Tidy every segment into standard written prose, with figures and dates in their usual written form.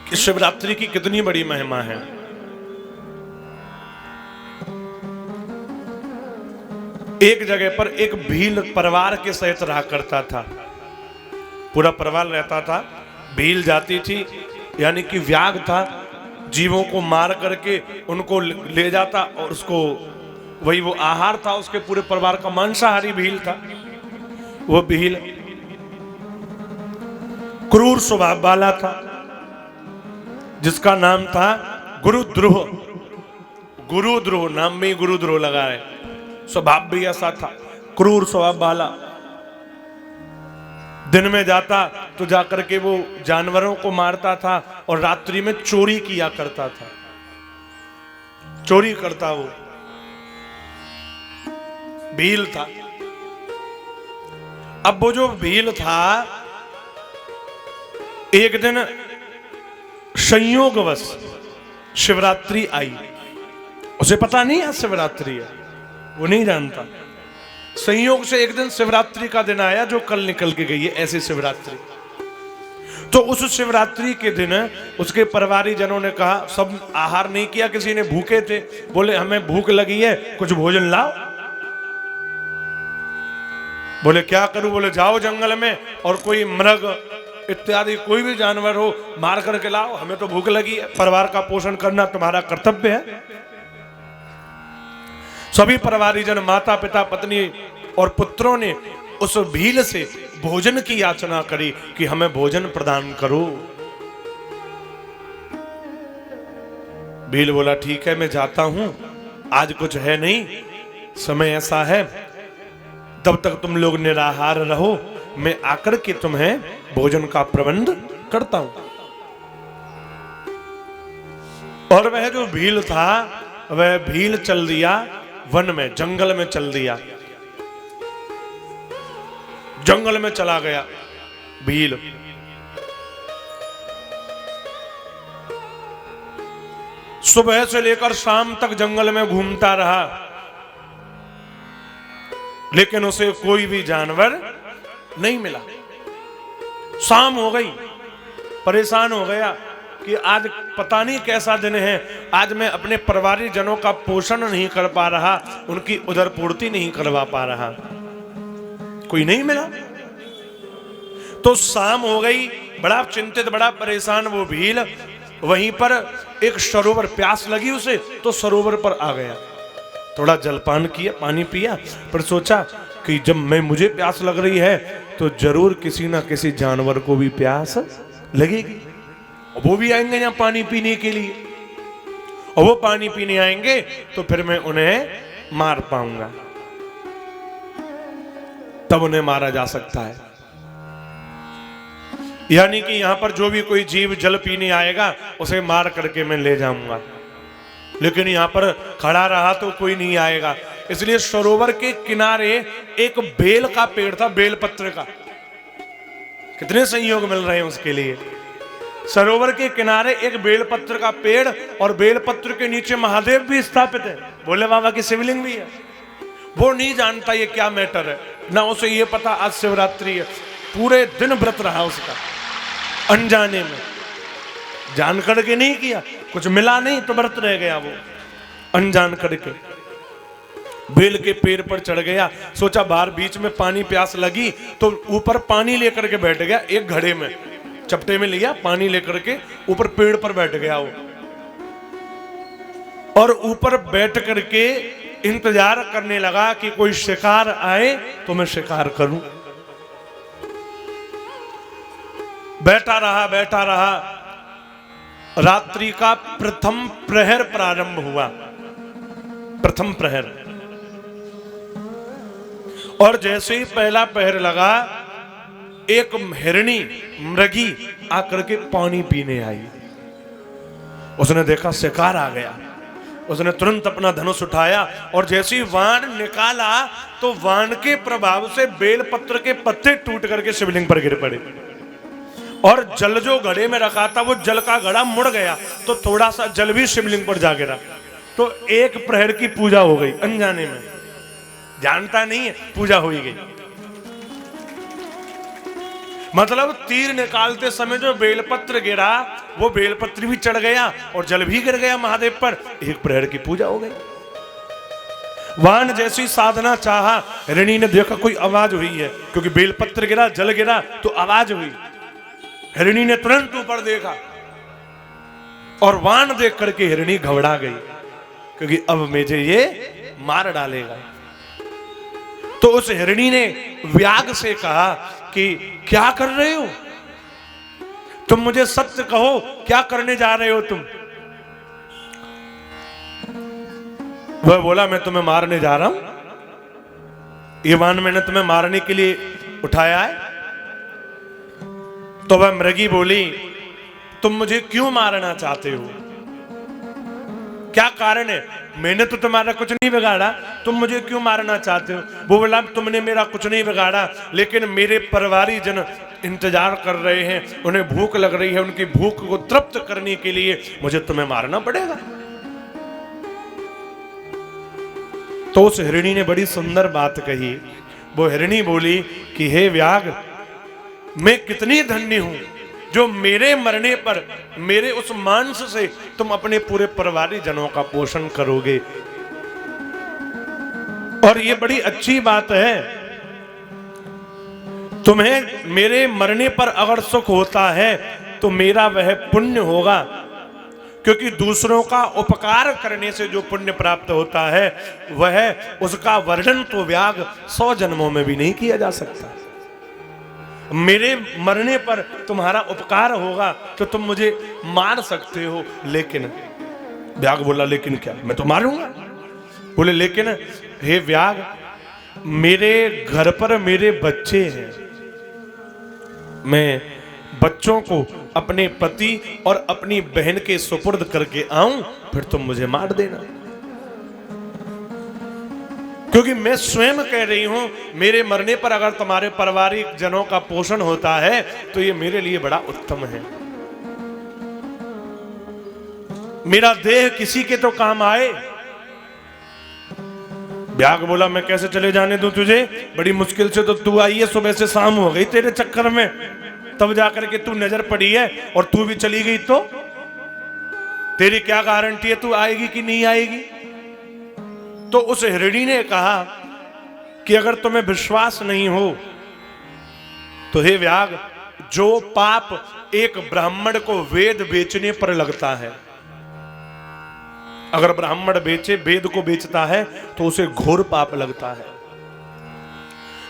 कि शिवरात्रि की कितनी बड़ी महिमा है। एक जगह पर एक भील परिवार के सहित रहा करता था, पूरा परिवार रहता था। भील जाती थी, यानी कि व्याग था, जीवों को मार करके उनको ले जाता और उसको वही वो आहार था उसके पूरे परिवार का। मांसाहारी भील था वो भील, क्रूर स्वभाव वाला था, जिसका नाम था गुरुद्रोह। गुरुद्रोह नाम में गुरुद्रोह लगा है, स्वभाव भी ऐसा था, क्रूर स्वभाव वाला। दिन में जाता तो जाकर के वो जानवरों को मारता था और रात्रि में चोरी किया करता था, चोरी करता वो भील था। अब वो जो भील था, एक दिन संयोगवश शिवरात्रि आई। उसे पता नहीं आज शिवरात्रि है, वो नहीं जानता। संयोग से एक दिन शिवरात्रि का दिन आया जो कल निकल के गई है, ऐसी शिवरात्रि। तो उस शिवरात्रि के दिन उसके परिवारी जनों ने कहा, सब आहार नहीं किया, किसी ने भूखे थे, बोले हमें भूख लगी है, कुछ भोजन लाओ। बोले क्या करूं? बोले जाओ जंगल में और कोई मृग इत्यादि कोई भी जानवर हो मार करके लाओ, हमें तो भूख लगी है, परिवार का पोषण करना तुम्हारा कर्तव्य है। सभी परिवारीजन, माता पिता, पत्नी और पुत्रों ने उस भील से भोजन की याचना करी कि हमें भोजन प्रदान करो। भील बोला ठीक है मैं जाता हूं, आज कुछ है नहीं, समय ऐसा है, तब तक तुम लोग निराहार रहो, मैं आकर के तुम्हें भोजन का प्रबंध करता हूं। और वह जो भील था वह भील चल दिया वन में, जंगल में चल दिया, जंगल में चला गया भील। सुबह से लेकर शाम तक जंगल में घूमता रहा, लेकिन उसे कोई भी जानवर नहीं मिला। शाम हो गई, परेशान हो गया कि आज पता नहीं कैसा दिन है, आज मैं अपने परिवारी जनों का पोषण नहीं कर पा रहा, उनकी उदर पूर्ति नहीं करवा पा रहा, कोई नहीं मिला। तो शाम हो गई, बड़ा चिंतित, बड़ा परेशान वो भील। वहीं पर एक सरोवर, प्यास लगी उसे तो सरोवर पर आ गया, थोड़ा जलपान किया, पानी पिया, पर सोचा कि जब मुझे प्यास लग रही है तो जरूर किसी ना किसी जानवर को भी प्यास लगेगी, वो भी आएंगे यहाँ पानी पीने के लिए, और वो पानी पीने आएंगे तो फिर मैं उन्हें मार पाऊंगा, तब उन्हें मारा जा सकता है। यानी कि यहां पर जो भी कोई जीव जल पीने आएगा उसे मार करके मैं ले जाऊंगा, लेकिन यहां पर खड़ा रहा तो कोई नहीं आएगा। इसलिए सरोवर के किनारे एक बेल का पेड़ था, बेल पत्र का। कितने संयोग मिल रहे हैं उसके लिए। सरोवर के किनारे एक बेलपत्र का पेड़, और बेलपत्र के नीचे महादेव भी स्थापित है, भोले बाबा की शिवलिंग भी है। वो नहीं जानता ये क्या मैटर है, ना उसे ये पता आज शिवरात्रि है। पूरे दिन व्रत रहा उसका, अनजाने में, जान करके नहीं किया, कुछ मिला नहीं तो व्रत रह गया वो, अनजान करके बेल के पेड़ पर चढ़ गया। सोचा बाहर बीच में पानी प्यास लगी तो ऊपर पानी लेकर के बैठ गया, एक घड़े में चपटे में लिया पानी लेकर के ऊपर पेड़ पर बैठ गया वो, और ऊपर बैठ करके इंतजार करने लगा कि कोई शिकार आए तो मैं शिकार करूं। बैठा रहा, बैठा रहा, रात्रि का प्रथम प्रहर प्रारंभ हुआ, प्रथम प्रहर। और जैसे ही पहला पहर लगा, एक हिरणी, मृगी आकर के पानी पीने आई। उसने देखा शिकार आ गया, उसने तुरंत अपना धनुष उठाया और जैसे ही वाण निकाला तो वाण के प्रभाव से बेलपत्र के पत्ते टूट करके शिवलिंग पर गिर पड़े, और जल जो घड़े में रखा था वो जल का घड़ा मुड़ गया तो थोड़ा सा जल भी शिवलिंग पर जा गिरा। तो एक प्रहर की पूजा हो गई, अनजाने में, जानता नहीं है, पूजा हो गई। मतलब तीर निकालते समय जो बेलपत्र गिरा वो बेलपत्र भी चढ़ गया और जल भी गिर गया महादेव पर। एक प्रहर की पूजा हो गई। वाण जैसी साधना चाहा, हिरणी ने देखा कोई आवाज हुई है, क्योंकि बेलपत्र गिरा जल गिरा तो आवाज हुई। हिरणी ने तुरंत ऊपर देखा और वाण देख करके हिरणी घबरा गई, क्योंकि अब मुझे ये मार डालेगा। तो उस हिरणी ने व्याग से कहा कि क्या कर रहे हो तुम, मुझे सत्य कहो, क्या करने जा रहे हो तुम। वह बोला मैं तुम्हें मारने जा रहा हूं, ये वाण मैंने तुम्हें मारने के लिए उठाया है। तो वह मृगी बोली तुम मुझे क्यों मारना चाहते हो, क्या कारण है, मैंने तो तुम्हारा कुछ नहीं बिगाड़ा, तुम मुझे क्यों मारना चाहते हो। वो बोला तुमने मेरा कुछ नहीं बिगाड़ा, लेकिन मेरे परिवारी जन इंतजार कर रहे हैं, उन्हें भूख लग रही है, उनकी भूख को तृप्त करने के लिए मुझे तुम्हें मारना पड़ेगा। तो उस हिरणी ने बड़ी सुंदर बात कही। वो हिरणी बोली कि हे व्याग, मैं कितनी धन्य हूं जो मेरे मरने पर मेरे उस मांस से तुम अपने पूरे परिवारी जनों का पोषण करोगे। और ये बड़ी अच्छी बात है, तुम्हें मेरे मरने पर अगर सुख होता है तो मेरा वह पुण्य होगा, क्योंकि दूसरों का उपकार करने से जो पुण्य प्राप्त होता है वह उसका वर्णन तो व्याग 100 जन्मों में भी नहीं किया जा सकता। मेरे मरने पर तुम्हारा उपकार होगा तो तुम मुझे मार सकते हो, लेकिन व्याग बोला लेकिन क्या, मैं तो मारूंगा। बोले लेकिन हे व्याग, मेरे घर पर मेरे बच्चे हैं, मैं बच्चों को अपने पति और अपनी बहन के सुपुर्द करके आऊं, फिर तुम मुझे मार देना। क्योंकि मैं स्वयं कह रही हूं मेरे मरने पर अगर तुम्हारे पारिवारिक जनों का पोषण होता है तो ये मेरे लिए बड़ा उत्तम है। मेरा देह किसी के तो काम आए। व्याग बोला मैं कैसे चले जाने दूं तुझे, बड़ी मुश्किल से तो तू आई है, सुबह से शाम हो गई तेरे चक्कर में, तब जाकर के तू नजर पड़ी है और तू भी चली गई, तो तेरी क्या गारंटी है तू आएगी कि नहीं आएगी। तो उस हिरणी ने कहा कि अगर तुम्हें विश्वास नहीं हो तो हे व्याग, जो पाप एक ब्राह्मण को वेद बेचने पर लगता है, अगर ब्राह्मण बेचे वेद को बेचता है तो उसे घोर पाप लगता है।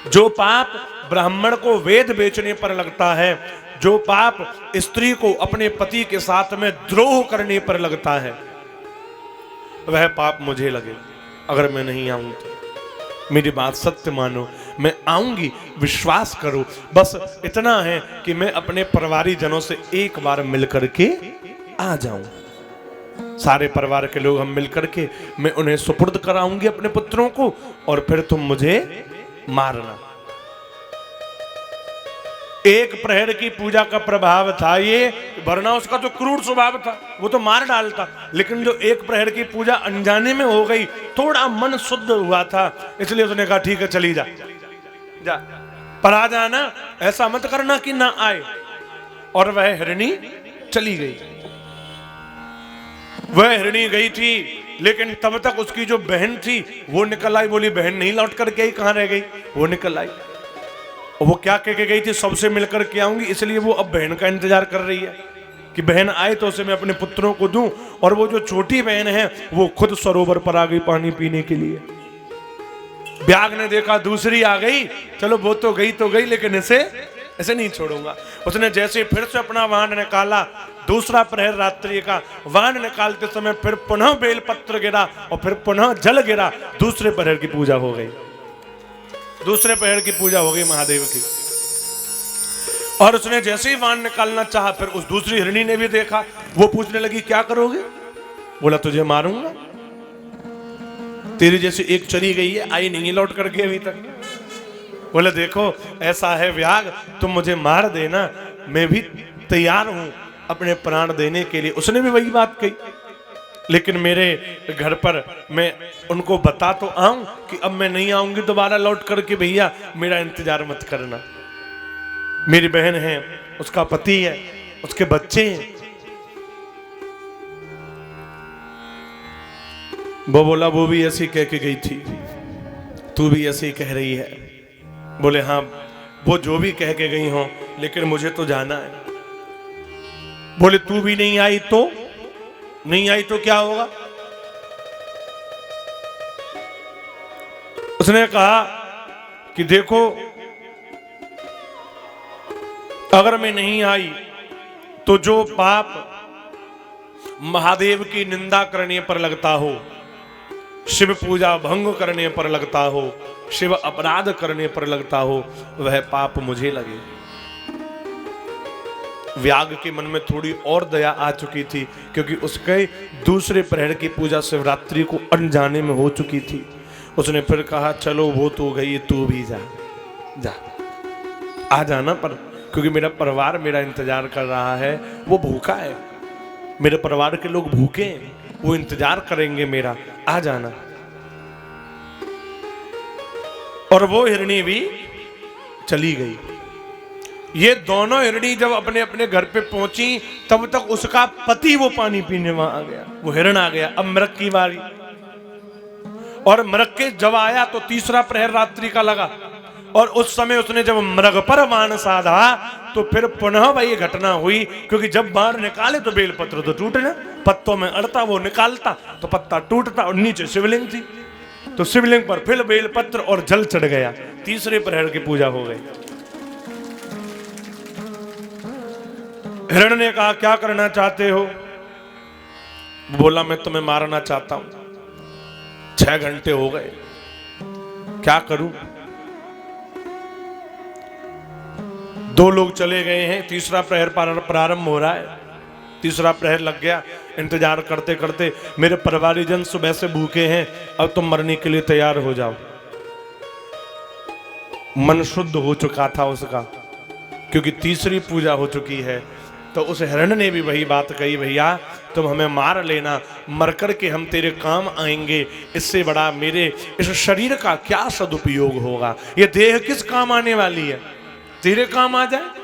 जो पाप ब्राह्मण को वेद बेचने पर लगता है, जो पाप स्त्री को अपने पति के साथ में द्रोह करने पर लगता है, वह पाप मुझे लगे। अगर मैं नहीं आऊं तो मेरी बात सत्य मानो, मैं आऊंगी, विश्वास करो। बस इतना है कि मैं अपने परिवारी जनों से एक बार मिलकर के आ जाऊं, सारे परिवार के लोग हम मिलकर के मैं उन्हें सुपुर्द कराऊंगी अपने पुत्रों को, और फिर तुम मुझे मारना। एक प्रहर की पूजा का प्रभाव था ये, वरना उसका तो क्रूर स्वभाव था, वो तो मार डालता। लेकिन जो एक प्रहर की पूजा अनजाने में हो गई, थोड़ा मन शुद्ध हुआ था, इसलिए उसने कहा ठीक है चली जा, जा पर आ जाना, ऐसा मत करना कि ना आए। और वह हिरणी चली गई। वह हिरणी गई थी, लेकिन तब तक उसकी जो बहन थी वो निकल आई। बोली बहन नहीं लौट करके आई, कहां रह गई। वो निकल आई और वो क्या कह के गई थी, सबसे मिलकर के आऊंगी, इसलिए वो अब बहन का इंतजार कर रही है कि बहन आए तो उसे मैं अपने पुत्रों को दूं। और वो जो छोटी बहन है वो खुद सरोवर पर आ गई पानी पीने के लिए। व्याग ने देखा दूसरी आ गई, चलो वो तो गई लेकिन इसे ऐसे नहीं छोड़ूंगा। उसने जैसे फिर से अपना वाहन निकाला, दूसरा प्रहर रात्रि का, वाहन निकालते समय फिर पुनः बेलपत्र गिरा और फिर पुनः जल गिरा। दूसरे प्रहर की पूजा हो गई, दूसरे प्रहर की पूजा हो गई महादेव की। और उसने जैसे ही वाहन निकालना चाहा, फिर उस दूसरी हिरणी ने भी देखा, वो पूछने लगी क्या करोगे। बोला तुझे मारूंगा, तेरी जैसी एक चली गई है, आई नहीं लौट करके अभी तक। बोले देखो ऐसा है व्याग, तुम मुझे मार देना, मैं भी तैयार हूं अपने प्राण देने के लिए। उसने भी वही बात कही, लेकिन मेरे घर पर मैं उनको बता तो आऊं कि अब मैं नहीं आऊंगी दोबारा लौट करके, भैया मेरा इंतजार मत करना। मेरी बहन है, उसका पति है, उसके बच्चे हैं। वो बोला वो भी ऐसी कह के गई थी, तू भी ऐसी कह रही है। बोले हाँ, वो जो भी कह के गई हो, लेकिन मुझे तो जाना है। बोले तू भी नहीं आई तो? नहीं आई तो क्या होगा? उसने कहा कि देखो, अगर मैं नहीं आई तो जो पाप महादेव की निंदा करने पर लगता हो, शिव पूजा भंग करने पर लगता हो, शिव अपराध करने पर लगता हो, वह पाप मुझे लगे। व्याग के मन में थोड़ी और दया आ चुकी थी, क्योंकि उसके दूसरे प्रहर की पूजा शिवरात्रि को अनजाने में हो चुकी थी। उसने फिर कहा चलो वो तो गई, तू भी जा जा, आ जाना, पर क्योंकि मेरा परिवार मेरा इंतजार कर रहा है, वो भूखा है, मेरे परिवार के लोग भूखे हैं, वो इंतजार करेंगे मेरा, आ जाना। और वो हिरणी भी चली गई। ये दोनों हिरणी जब अपने अपने घर पे पहुंची, तब तक उसका पति वो पानी पीने वहां आ गया, वो हिरण आ गया। अब मृग की बारी, और मृग के जब आया तो तीसरा प्रहर रात्रि का लगा, और उस समय उसने जब मृग पर बाण साधा तो फिर पुनः वही घटना हुई, क्योंकि जब बाण निकाले तो बेलपत्र तो टूटना, पत्तों में अड़ता, वो निकालता तो पत्ता टूटता, और नीचे शिवलिंग थी तो शिवलिंग पर फिर बेलपत्र और जल चढ़ गया। तीसरे प्रहर की पूजा हो गई। हिरण ने कहा क्या करना चाहते हो? बोला मैं तुम्हें मारना चाहता हूं, 6 घंटे हो गए, क्या करूं? 2 लोग चले गए हैं, तीसरा प्रहर प्रारंभ हो रहा है, तीसरा प्रहर लग गया। इंतजार करते करते मेरे परिवारीजन सुबह से भूखे हैं, अब तुम मरने के लिए तैयार हो जाओ। मन शुद्ध हो चुका था उसका, क्योंकि तीसरी पूजा हो चुकी है। तो उस हिरण ने भी वही बात कही, भैया तुम हमें मार लेना, मर कर के हम तेरे काम आएंगे, इससे बड़ा मेरे इस शरीर का क्या सदुपयोग होगा? ये देह किस काम आने वाली है? तेरे काम आ जाए।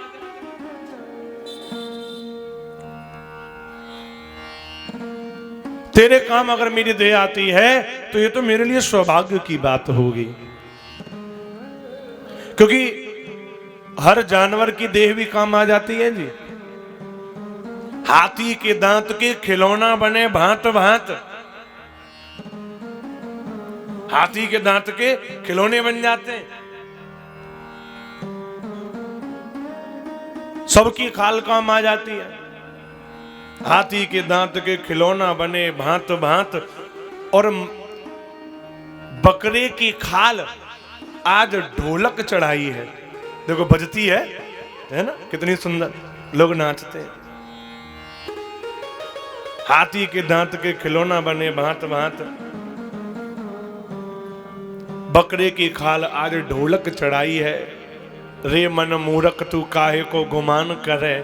तेरे काम अगर मेरी देह आती है तो ये तो मेरे लिए सौभाग्य की बात होगी, क्योंकि हर जानवर की देह भी काम आ जाती है जी। हाथी के दांत के खिलौना बने भांत भांत, हाथी के दांत के खिलौने बन जाते हैं। सबकी खाल काम आ जाती है। हाथी के दांत के खिलौना बने भांत भांत, और बकरे की खाल आज ढोलक चढ़ाई है, देखो बजती है ना, कितनी सुंदर, लोग नाचते हैं। हाथी के दांत के खिलौना बने भांत भांत, बकरे की खाल आज ढोलक चढ़ाई है। रे मन मूरख तू काहे को गुमान करे,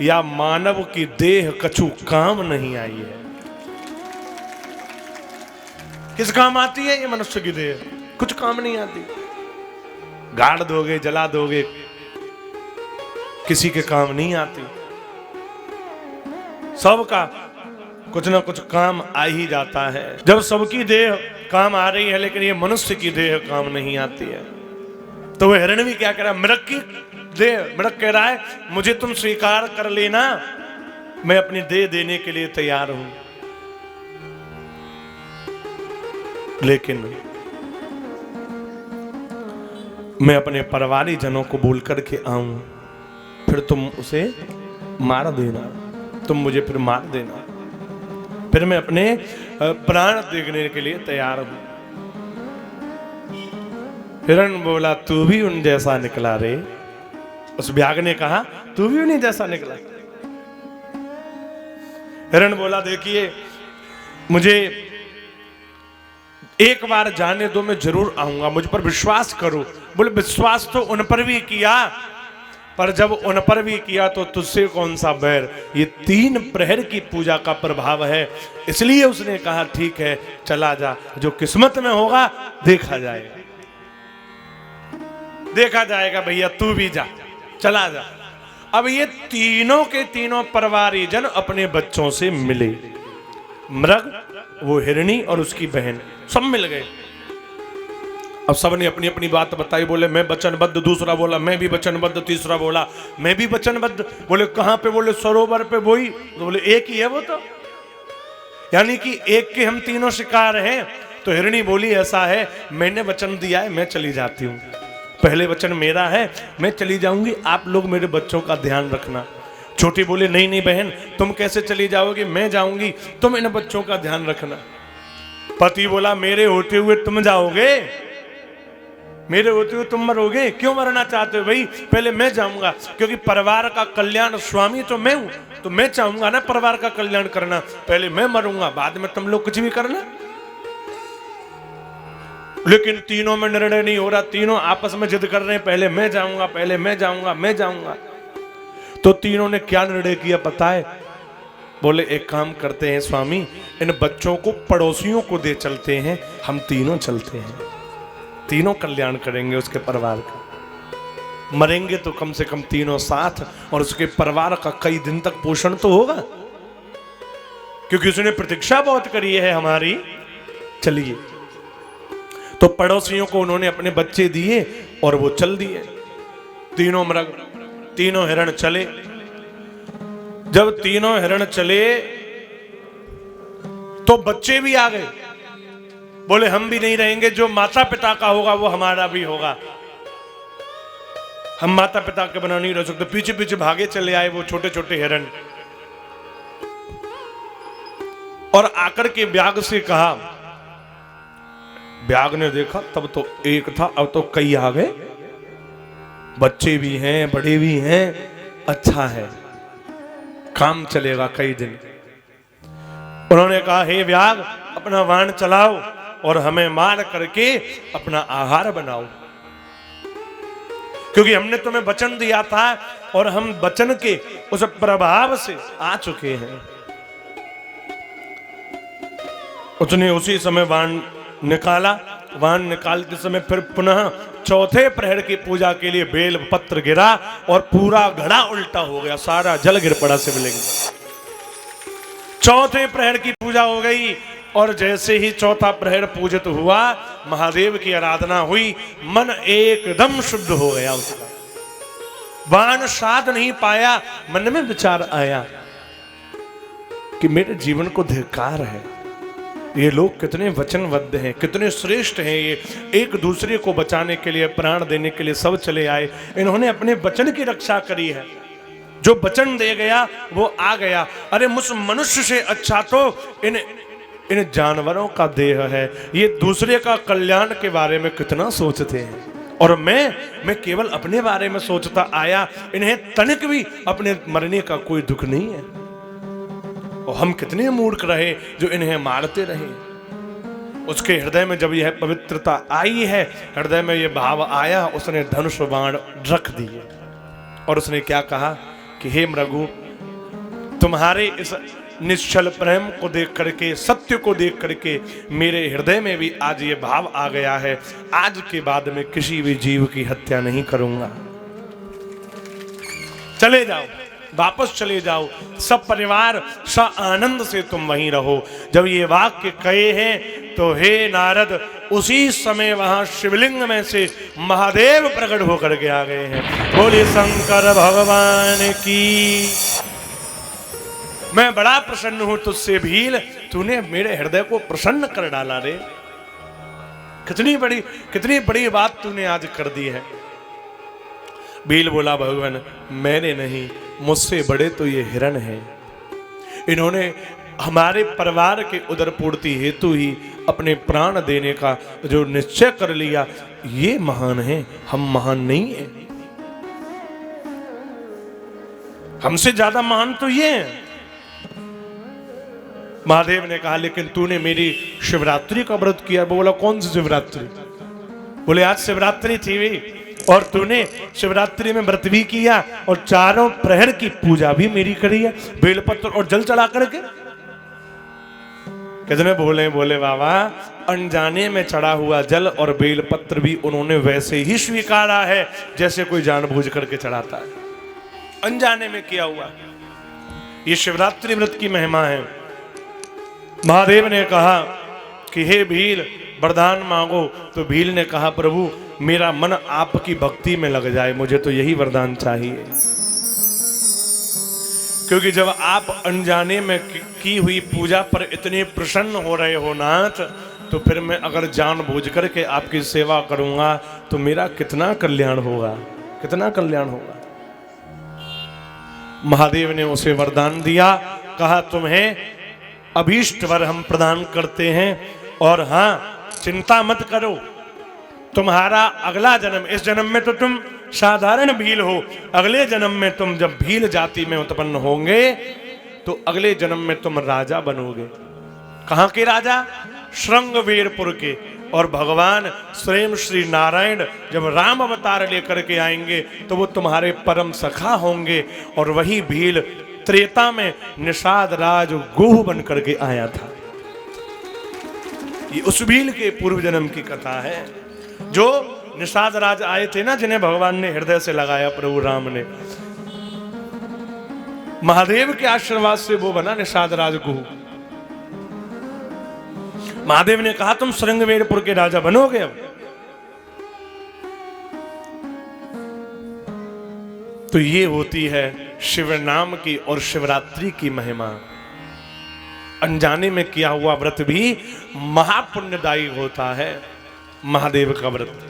या मानव की देह कछु काम नहीं आई है। किस काम आती है ये मनुष्य की देह? कुछ काम नहीं आती। गाड़ दोगे, जला दोगे, किसी के काम नहीं आती। सबका कुछ ना कुछ काम आ ही जाता है। जब सबकी देह काम आ रही है, लेकिन ये मनुष्य की देह काम नहीं आती है, तो वह हिरण भी क्या कह रहा है? मृग की देह, मृग कह रहा है मुझे तुम स्वीकार कर लेना, मैं अपनी देह देने के लिए तैयार हूं, लेकिन मैं अपने परिवारी जनों को बोल करके आऊं, फिर तुम उसे मार देना, तुम मुझे फिर मार देना, फिर मैं अपने प्राण देने के लिए तैयार हूं। हिरण बोला तू भी उन जैसा निकला रे। उस व्याघ्र ने कहा तू भी उन्हीं जैसा निकला। हिरण बोला देखिए मुझे एक बार जाने दो, मैं जरूर आऊंगा, मुझ पर विश्वास करो। बोले विश्वास तो उन पर भी किया, पर जब उन पर भी किया तो तुझसे कौन सा बैर? ये 3 प्रहर की पूजा का प्रभाव है, इसलिए उसने कहा ठीक है चला जा, जो किस्मत में होगा देखा जाएगा, देखा जाएगा, भैया तू भी जा। चला जा। अब ये तीनों के तीनों परिवारीजन अपने बच्चों से मिले, मृग, वो हिरणी और उसकी बहन, सब मिल गए। अब सबने अपनी अपनी बात बताई। बोले मैं वचनबद्ध, दूसरा बोला मैं भी वचनबद्ध, तीसरा बोला मैं भी वचनबद्ध। बोले कहां पे? बोले सरोवर पे। वही तो बोले एक ही है वो तो, यानी कि एक के हम तीनों शिकार हैं। तो हिरणी बोली ऐसा है, मैंने वचन दिया है, मैं चली जाती हूँ, पहले वचन मेरा है, मैं चली जाऊंगी, आप लोग मेरे बच्चों का ध्यान रखना। छोटी बोली नहीं नहीं बहन, तुम कैसे चली जाओगी, मैं जाऊंगी, तुम इन बच्चों का ध्यान रखना। पति बोला मेरे होते हुए तुम जाओगे, मेरे होते हुए तुम मरोगे, क्यों मरना चाहते हो भाई? पहले मैं जाऊंगा, क्योंकि परिवार का कल्याण स्वामी तो मैं हूं, तो मैं चाहूंगा ना परिवार का कल्याण करना। पहले मैं मरूंगा, बाद में तुम लोग कुछ भी करना। लेकिन तीनों में निर्णय नहीं हो रहा, तीनों आपस में जिद कर रहे हैं, पहले मैं जाऊंगा, पहले मैं जाऊंगा, मैं जाऊंगा। तो तीनों ने क्या निर्णय किया पता है? बोले एक काम करते हैं स्वामी, इन बच्चों को पड़ोसियों को दे चलते हैं, हम तीनों चलते हैं, तीनों कल्याण करेंगे उसके परिवार का। मरेंगे तो कम से कम तीनों साथ, और उसके परिवार का कई दिन तक पोषण तो होगा, क्योंकि उसने प्रतीक्षा बहुत करी है हमारी। चलिए, तो पड़ोसियों को उन्होंने अपने बच्चे दिए और वो चल दिए। तीनों मृग, तीनों हिरण चले। जब तीनों हिरण चले तो बच्चे भी आ गए। बोले हम भी नहीं रहेंगे, जो माता पिता का होगा वो हमारा भी होगा, हम माता पिता के बना नहीं रह सकते। पीछे पीछे भागे चले आए वो छोटे छोटे हिरण, और आकर के व्याघ से कहा। व्याघ ने देखा तब तो एक था, अब तो कई आ गए, बच्चे भी हैं, बड़े भी हैं, अच्छा है, काम चलेगा कई दिन। उन्होंने कहा हे व्याघ, अपना बाण चलाओ और हमें मार करके अपना आहार बनाओ, क्योंकि हमने तुम्हें वचन दिया था और हम वचन के उस प्रभाव से आ चुके हैं। उसने उसी समय बाण निकाला। बाण निकालते समय फिर पुनः चौथे प्रहर की पूजा के लिए बेल पत्र गिरा और पूरा घड़ा उल्टा हो गया, सारा जल गिर पड़ा शिवलिंग। चौथे प्रहर की पूजा हो गई, और जैसे ही चौथा प्रहर पूजित हुआ, महादेव की आराधना हुई, मन एकदम शुद्ध हो गया उसका। बाण साध नहीं पाया, मन में विचार आया कि मेरे जीवन को धिक्कार है, ये लोग कितने वचनबद्ध हैं, कितने श्रेष्ठ हैं, ये एक दूसरे को बचाने के लिए, प्राण देने के लिए सब चले आए, इन्होंने अपने वचन की रक्षा करी है। जो वचन दे गया वो आ गया। अरे मुझ मनुष्य से अच्छा तो इन जानवरों का देह है, ये दूसरे का कल्याण के बारे में कितना सोचते हैं, और मैं केवल अपने बारे में सोचता आया। इन्हें तनिक भी अपने मरने का कोई दुख नहीं है, और हम कितने मूर्ख रहे जो इन्हें मारते रहे। उसके हृदय में जब यह पवित्रता आई है, हृदय में यह भाव आया, उसने धनुष बाण रख दिए और उसने क्या कहा कि हे मृगु, तुम्हारे इस निश्चल प्रेम को देख करके, सत्य को देख करके मेरे हृदय में भी आज ये भाव आ गया है, आज के बाद में किसी भी जीव की हत्या नहीं करूंगा। चले जाओ, वापस चले जाओ, सब परिवार स आनंद से तुम वहीं रहो। जब ये वाक्य कहे हैं तो हे नारद, उसी समय वहां शिवलिंग में से महादेव प्रकट होकर के आ गए हैं। बोले शंकर भगवान की। मैं बड़ा प्रसन्न हूं तुझसे भील, तूने मेरे हृदय को प्रसन्न कर डाला रे। कितनी बड़ी बात तूने आज कर दी है। भील बोला भगवान, मैंने नहीं, मुझसे बड़े तो ये हिरण हैं, इन्होंने हमारे परिवार के उदर पूर्ति हेतु ही अपने प्राण देने का जो निश्चय कर लिया, ये महान है, हम महान नहीं है। हमसे ज्यादा महान तो ये हैं। महादेव ने कहा लेकिन तूने मेरी शिवरात्रि का व्रत किया। बोला कौन सी शिवरात्रि? बोले आज शिवरात्रि थी भी, और तूने शिवरात्रि में व्रत भी किया और चारों प्रहर की पूजा भी मेरी करी है, बेलपत्र और जल चढ़ा करके। कितने बोले? बोले बाबा अनजाने में चढ़ा हुआ जल और बेलपत्र भी उन्होंने वैसे ही स्वीकारा है जैसे कोई जानबूझ करके चढ़ाता है, अनजाने में किया हुआ। ये शिवरात्रि व्रत की महिमा है। महादेव ने कहा कि हे भील वरदान मांगो, तो भील ने कहा प्रभु मेरा मन आपकी भक्ति में लग जाए, मुझे तो यही वरदान चाहिए। क्योंकि जब आप अनजाने में की हुई पूजा पर इतने प्रसन्न हो रहे हो नाथ, तो फिर मैं अगर जानबूझ करके आपकी सेवा करूंगा तो मेरा कितना कल्याण होगा, कितना कल्याण होगा। महादेव ने उसे वरदान दिया, कहा तुम्हें अभीष्ट वर हम प्रदान करते हैं, और हाँ चिंता मत करो, तुम्हारा अगला जन्म, इस जन्म में तो तुम साधारण भील हो, अगले जन्म में तुम जब भील जाति में उत्पन्न होंगे तो अगले जन्म में तुम राजा बनोगे। कहाँ के राजा? श्रृंगवेरपुर के। और भगवान स्वयं श्री नारायण जब राम अवतार लेकर के आएंगे तो वो तुम्हारे परम सखा होंगे, और वही भील त्रेता में निषाद राज गोह बन करके आया था। ये उस भील के पूर्व जन्म की कथा है। जो निषाद राज आए थे ना, जिन्हें भगवान ने हृदय से लगाया, प्रभु राम ने, महादेव के आशीर्वाद से वो बना निषाद राज गुह। महादेव ने कहा तुम श्रृंगवेरपुर के राजा बनोगे। अब तो ये होती है शिव नाम की और शिवरात्रि की महिमा। अनजाने में किया हुआ व्रत भी महापुण्यदायी होता है, महादेव का व्रत।